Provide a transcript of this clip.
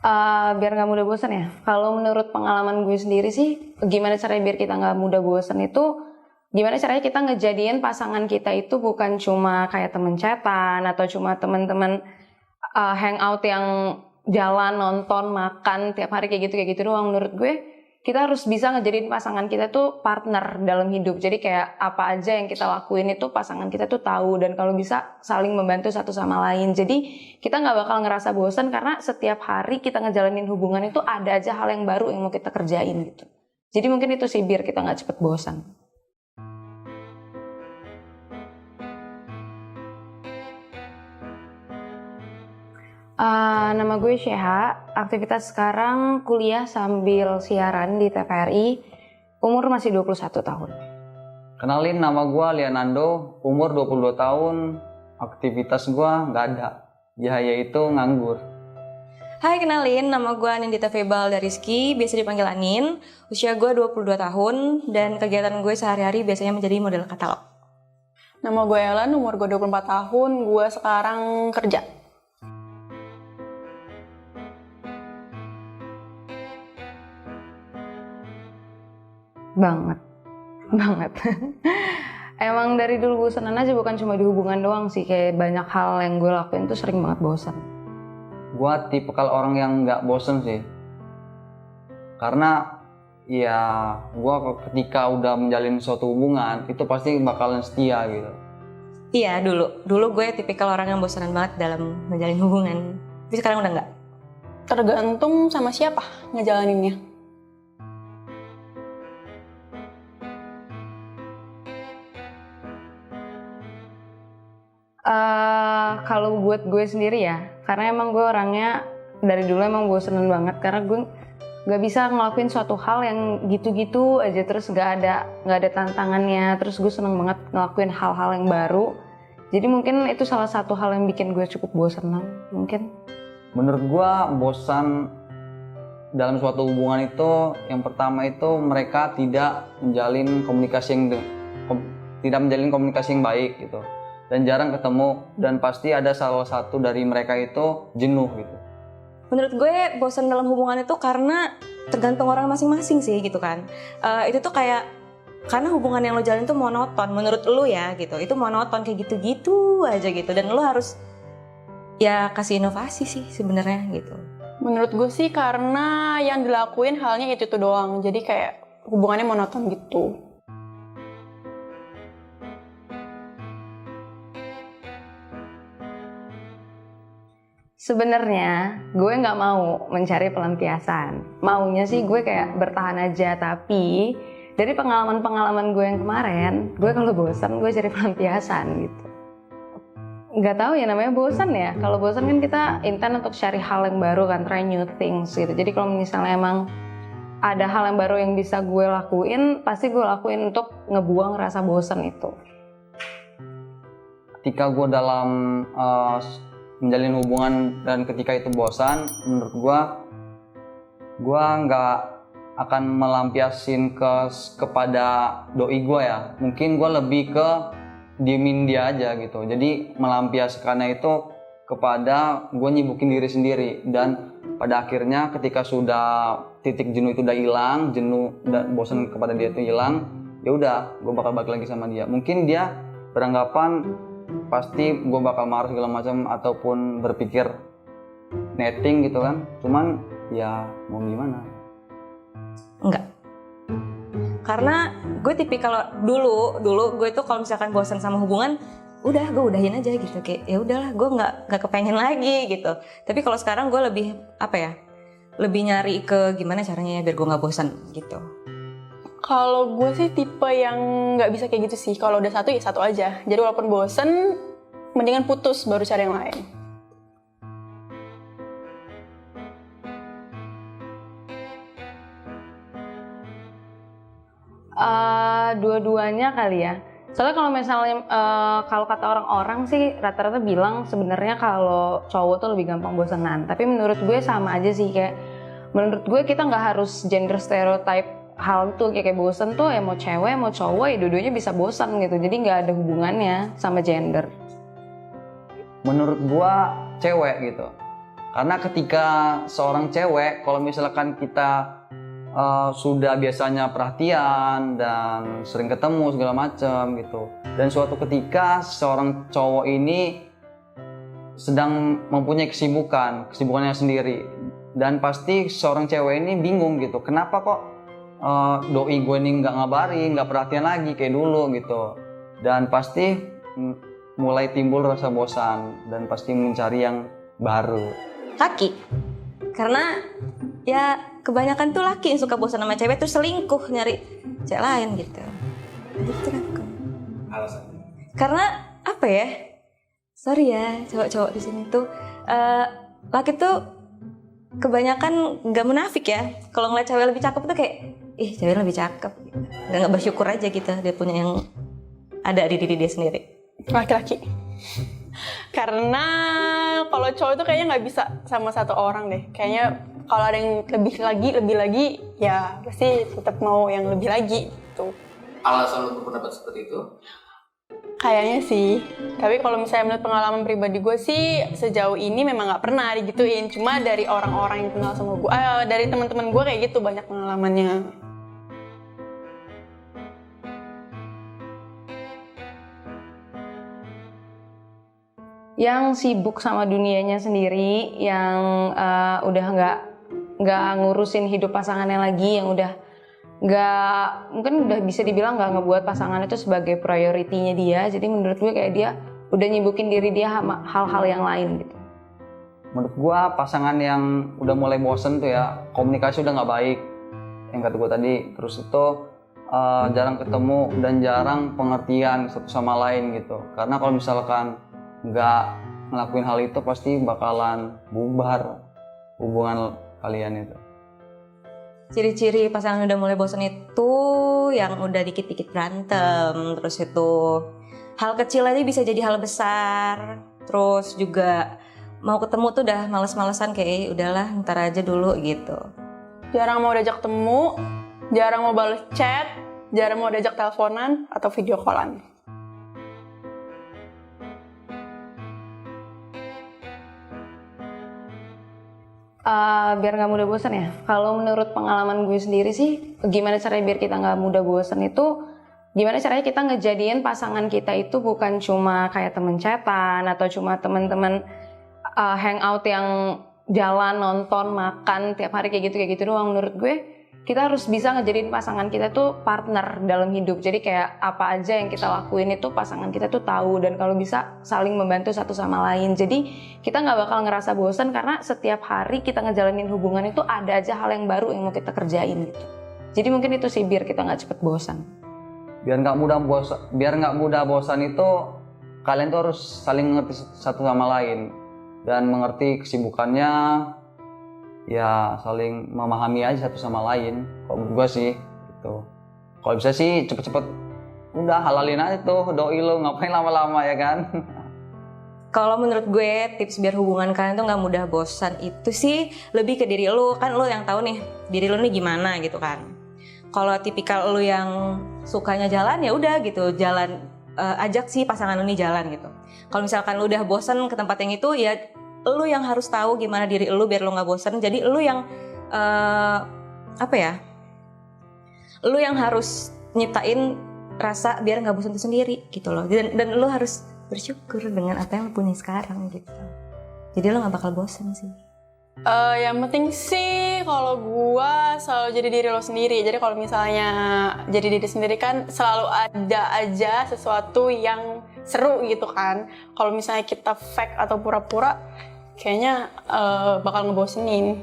Biar nggak mudah bosan ya. Kalau menurut pengalaman gue sendiri sih, gimana caranya biar kita nggak mudah bosan itu, gimana caranya kita ngejadiin pasangan kita itu bukan cuma kayak temen chatan atau cuma teman-teman hangout yang jalan, nonton, makan tiap hari kayak gitu doang. Menurut gue, kita harus bisa ngejadiin pasangan kita tuh partner dalam hidup. Jadi kayak apa aja yang kita lakuin itu pasangan kita tuh tahu, dan kalau bisa saling membantu satu sama lain. Jadi kita nggak bakal ngerasa bosan karena setiap hari kita ngejalanin hubungan itu ada aja hal yang baru yang mau kita kerjain gitu. Jadi mungkin itu sih biar kita nggak cepet bosan. Nama gue Sheha, aktivitas sekarang kuliah sambil siaran di TVRI, umur masih 21 tahun. Kenalin, nama gue Lianando, umur 22 tahun, aktivitas gue nggak ada, yaitu nganggur. Hai, kenalin, nama gue Anindita Febal dari Rizky, biasa dipanggil Anin. Usia gue 22 tahun, dan kegiatan gue sehari-hari biasanya menjadi model katalog. Nama gue Ellen, umur gue 24 tahun, gue sekarang kerja. Banget. Emang dari dulu bosanan aja, bukan cuma di hubungan doang sih. Kayak banyak hal yang gue lakuin tuh sering banget bosan. Gue tipikal orang yang nggak bosen sih. Karena ya gue ketika udah menjalin suatu hubungan, itu pasti bakalan setia gitu. Iya, dulu gue tipikal orang yang bosanan banget dalam menjalin hubungan. Tapi sekarang udah enggak. Tergantung sama siapa ngejalaninnya. Kalau buat gue sendiri ya, karena emang gue orangnya dari dulu emang bosenan banget, karena gue nggak bisa ngelakuin suatu hal yang gitu-gitu aja terus nggak ada tantangannya. Terus gue seneng banget ngelakuin hal-hal yang baru. Jadi mungkin itu salah satu hal yang bikin gue cukup bosenan mungkin. Menurut gue bosan dalam suatu hubungan itu, yang pertama itu mereka tidak menjalin komunikasi yang baik gitu, dan jarang ketemu, dan pasti ada salah satu dari mereka itu jenuh gitu. Menurut gue bosan dalam hubungan itu karena tergantung orang masing-masing sih gitu kan. Itu tuh kayak karena hubungan yang lo jalin tuh monoton menurut lo ya gitu. Itu monoton kayak gitu-gitu aja gitu, dan lo harus ya kasih inovasi sih sebenarnya gitu. Menurut gue sih karena yang dilakuin halnya itu doang. Jadi kayak hubungannya monoton gitu. Sebenarnya gue nggak mau mencari pelampiasan. Maunya sih gue kayak bertahan aja, tapi dari pengalaman-pengalaman gue yang kemarin, gue kalau bosan gue cari pelampiasan gitu. Nggak tahu ya, namanya bosan ya. Kalau bosan kan kita intent untuk cari hal yang baru kan, try new things gitu. Jadi kalau misalnya emang ada hal yang baru yang bisa gue lakuin, pasti gue lakuin untuk ngebuang rasa bosan itu. Ketika gue dalam menjalin hubungan dan ketika itu bosan, menurut gue nggak akan melampiasin kepada doi gue ya. Mungkin gue lebih ke diemin dia aja gitu. Jadi melampiaskannya itu kepada gue nyibukin diri sendiri, dan pada akhirnya ketika sudah titik jenuh itu udah hilang, jenuh dan bosan kepada dia itu hilang, ya udah gue bakal balik lagi sama dia. Mungkin dia beranggapan pasti gue bakal marah segala macam ataupun berpikir netting gitu kan. Cuman ya mau gimana? Enggak. Karena gue tipikal dulu gue tuh kalau misalkan bosan sama hubungan, udah gue udahin aja gitu, kayak ya udahlah gue nggak kepengen lagi gitu. Tapi kalau sekarang gue lebih lebih nyari ke gimana caranya ya biar gue nggak bosan gitu. Kalau gue sih tipe yang nggak bisa kayak gitu sih. Kalau udah satu ya satu aja. Jadi walaupun bosen, mendingan putus baru cari yang lain. Dua-duanya kali ya. Soalnya kalau misalnya kalau kata orang-orang sih rata-rata bilang sebenarnya kalau cowok tuh lebih gampang bosenan. Tapi menurut gue sama aja sih, kayak menurut gue kita nggak harus gender stereotype hal itu. Kayak bosen tuh ya mau cewek mau cowok ya dua-duanya bisa bosan gitu. Jadi nggak ada hubungannya sama gender. Menurut gue cewek gitu. Karena ketika seorang cewek, kalau misalkan kita sudah biasanya perhatian dan sering ketemu segala macam gitu, dan suatu ketika seorang cowok ini sedang mempunyai kesibukannya sendiri, dan pasti seorang cewek ini bingung gitu, kenapa kok doi gue ini nggak ngabarin, nggak perhatian lagi kayak dulu gitu, dan pasti mulai timbul rasa bosan dan pasti mencari yang baru. Laki, karena ya kebanyakan tuh laki yang suka bosan sama cewek tuh selingkuh nyari cewek lain gitu. Gitu aku. Alasannya? Karena apa ya? Sorry ya cowok-cowok di sini tuh laki tuh kebanyakan nggak munafik ya. Kalau ngeliat cewek lebih cakep tuh kayak cewek lebih cakep. Nggak bersyukur aja gitu dia punya yang ada di diri dia sendiri. Laki-laki. Karena kalau cowok itu kayaknya nggak bisa sama satu orang deh. Kayaknya kalau ada yang lebih lagi, ya pasti tetap mau yang lebih lagi gitu. Alasan untuk pendapat seperti itu? Kayaknya sih. Tapi kalau misalnya menurut pengalaman pribadi gue sih, sejauh ini memang nggak pernah digituin. Cuma dari orang-orang yang kenal sama gue, dari teman-teman gue kayak gitu banyak pengalamannya. Yang sibuk sama dunianya sendiri, yang udah nggak ngurusin hidup pasangannya lagi, yang udah mungkin udah bisa dibilang nggak ngebuat pasangan itu sebagai prioritinya dia. Jadi menurut gue kayak dia udah nyibukin diri dia sama hal-hal yang lain gitu. Menurut gue pasangan yang udah mulai bosen tuh ya, komunikasi udah nggak baik, yang kata gue tadi. Terus itu jarang ketemu dan jarang pengertian satu sama lain gitu. Karena kalau misalkan nggak ngelakuin hal itu pasti bakalan bubar hubungan kalian itu. Ciri-ciri pasangan udah mulai bosan itu yang udah dikit-dikit berantem, terus itu hal kecil aja bisa jadi hal besar, terus juga mau ketemu tuh udah males-malesan kayak udahlah ntar aja dulu gitu. Jarang mau diajak ketemu, jarang mau balas chat, jarang mau diajak teleponan atau video callan. Biar nggak mudah bosan ya. Kalau menurut pengalaman gue sendiri sih, gimana caranya biar kita nggak mudah bosan itu, gimana caranya kita ngejadiin pasangan kita itu bukan cuma kayak temen chatan atau cuma teman-teman hangout yang jalan, nonton, makan tiap hari kayak gitu doang. Menurut gue kita harus bisa ngejadiin pasangan kita tuh partner dalam hidup. Jadi kayak apa aja yang kita lakuin itu pasangan kita tuh tahu, dan kalau bisa saling membantu satu sama lain. Jadi kita nggak bakal ngerasa bosan karena setiap hari kita ngejalanin hubungan itu ada aja hal yang baru yang mau kita kerjain gitu. Jadi mungkin itu sih biar kita nggak cepet bosan. Biar nggak mudah bosan itu kalian tuh harus saling mengerti satu sama lain dan mengerti kesibukannya. Ya saling memahami aja satu sama lain. Kalau gue sih gitu. Kalau bisa sih cepet-cepet udah halalin aja tuh doi lo, ngapain lama-lama ya kan. Kalau menurut gue tips biar hubungan kalian tuh nggak mudah bosan itu sih lebih ke diri lo, kan lo yang tahu nih diri lo nih gimana gitu kan. Kalau tipikal lo yang sukanya jalan ya udah gitu, jalan ajak sih pasangan lo nih jalan gitu. Kalau misalkan lo udah bosan ke tempat yang itu ya lu yang harus tahu gimana diri lu biar lu nggak bosan. Jadi lu yang lu yang harus nyiptain rasa biar nggak bosan itu sendiri gitu loh. Dan lu harus bersyukur dengan apa yang lu punya sekarang gitu. Jadi lu nggak bakal bosan sih. Yang penting sih kalau gua selalu jadi diri lo sendiri. Jadi kalau misalnya jadi diri sendiri kan selalu ada aja sesuatu yang seru gitu kan. Kalau misalnya kita fake atau pura-pura, kayaknya bakal ngebosenin.